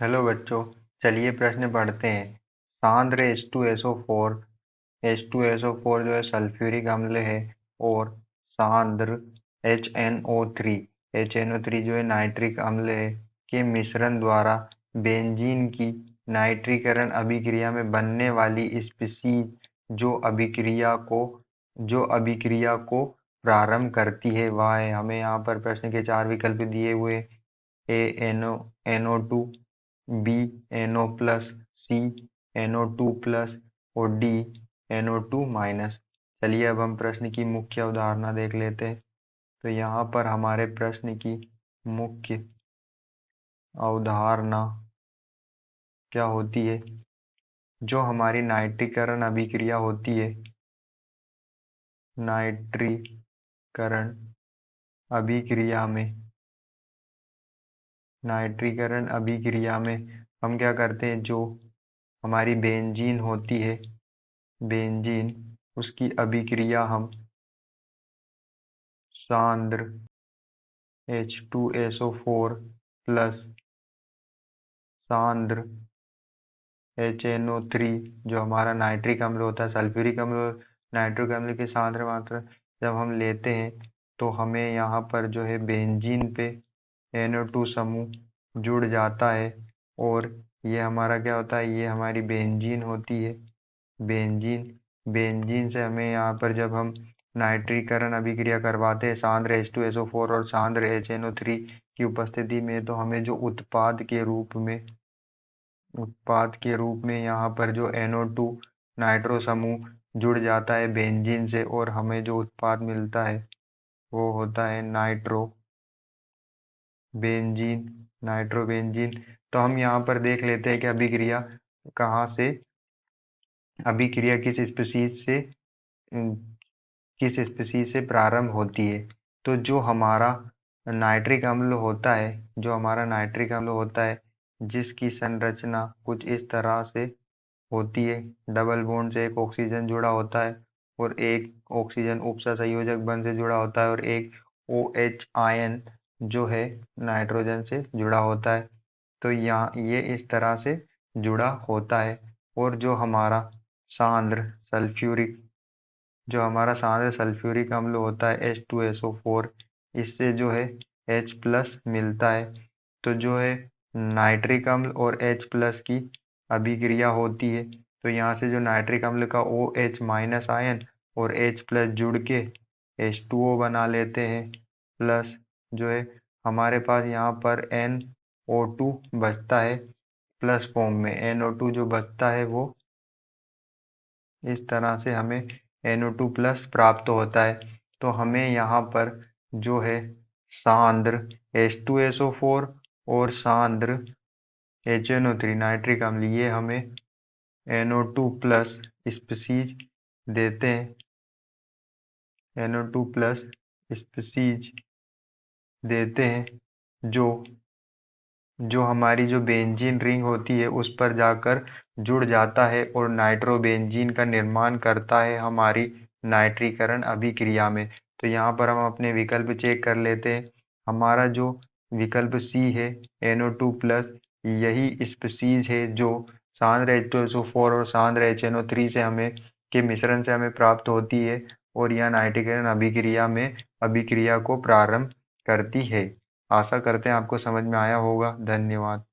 Hello बच्चों, चलिए प्रश्न पढ़ते हैं। सांद्र H2SO4 H2SO4 जो है सल्फ्यूरिक अम्ल है, और सांद्र HNO3 जो है नाइट्रिक अम्ल है, के मिश्रण द्वारा बेंजीन की नाइट्रीकरण अभिक्रिया में बनने वाली स्पीशीज जो अभिक्रिया को प्रारंभ करती है वह है। हमें यहाँ पर प्रश्न के 4 विकल्प दिए हुए ए NO2, बी NO+, सी NO2+, और डी NO2-। चलिए अब हम प्रश्न की मुख्य अवधारणा देख लेते हैं। तो यहाँ पर हमारे प्रश्न की मुख्य अवधारणा क्या होती है? जो हमारी नाइट्रीकरण अभिक्रिया होती है, नाइट्रीकरण अभिक्रिया में नाइट्रीकरण अभिक्रिया में हम क्या करते हैं? जो हमारी बेंजीन होती है, बेंजीन, उसकी अभिक्रिया हम सांद्र H2SO4 प्लस सांद्र HNO3 जो हमारा नाइट्रिक अम्ल होता है, सल्फ्यूरिक अम्ल और नाइट्रिक अम्ल की सांद्र मात्रा जब हम लेते हैं तो हमें यहाँ पर जो है बेंजीन पे NO2 समूह जुड़ जाता है, और ये हमारा क्या होता है? ये हमारी बेंजीन होती है। बेंजीन बेंजीन से हमें यहाँ पर जब हम नाइट्रीकरण अभिक्रिया करवाते हैं सांद्र H2SO4 और सांद्र HNO3 की उपस्थिति में, तो हमें जो उत्पाद के रूप में यहाँ पर जो NO2 नाइट्रो समूह जुड़ जाता है बेंजीन से, और हमें जो उत्पाद मिलता है वो होता है नाइट्रोबेंजीन। तो हम यहाँ पर देख लेते हैं कि अभिक्रिया किस स्पीशीज से प्रारंभ होती है। तो जो हमारा नाइट्रिक अम्ल होता है जिसकी संरचना कुछ इस तरह से होती है। डबल बॉन्ड से एक ऑक्सीजन जुड़ा होता है, और एक ऑक्सीजन उपसहसंयोजक बंध से जुड़ा होता है, और एक OH आयन जो है नाइट्रोजन से जुड़ा होता है। तो यहाँ ये इस तरह से जुड़ा होता है। और जो हमारा सांद्र सल्फ्यूरिक अम्ल होता है H2SO4, इससे जो है H+ मिलता है। तो जो है नाइट्रिक अम्ल और H+ की अभिक्रिया होती है, तो यहाँ से जो नाइट्रिक अम्ल का OH- आयन और H+ जुड़ के H2O बना लेते हैं, प्लस जो है हमारे पास यहाँ पर NO2 बचता है प्लस फॉर्म में। NO2 जो बचता है वो इस तरह से हमें NO2+ प्राप्त होता है। तो हमें यहाँ पर जो है सांद्र H2SO4 और सांद्र HNO3 नाइट्रिक अम्ल, ये हमें NO2+ स्पीशीज देते हैं। NO2+ स्पीशीज देते हैं जो हमारी जो बेंजीन रिंग होती है उस पर जाकर जुड़ जाता है, और नाइट्रोबेंजीन का निर्माण करता है हमारी नाइट्रीकरण अभिक्रिया में। तो यहाँ पर हम अपने विकल्प चेक कर लेते हैं। हमारा जो विकल्प सी है NO2+, यही स्पीशीज है जो सांद्र H2SO4 और सांद्र HNO3 से हमें के मिश्रण से हमें प्राप्त होती है, और यह नाइट्रीकरण अभिक्रिया को प्रारंभ करती है। आशा करते हैं आपको समझ में आया होगा। धन्यवाद।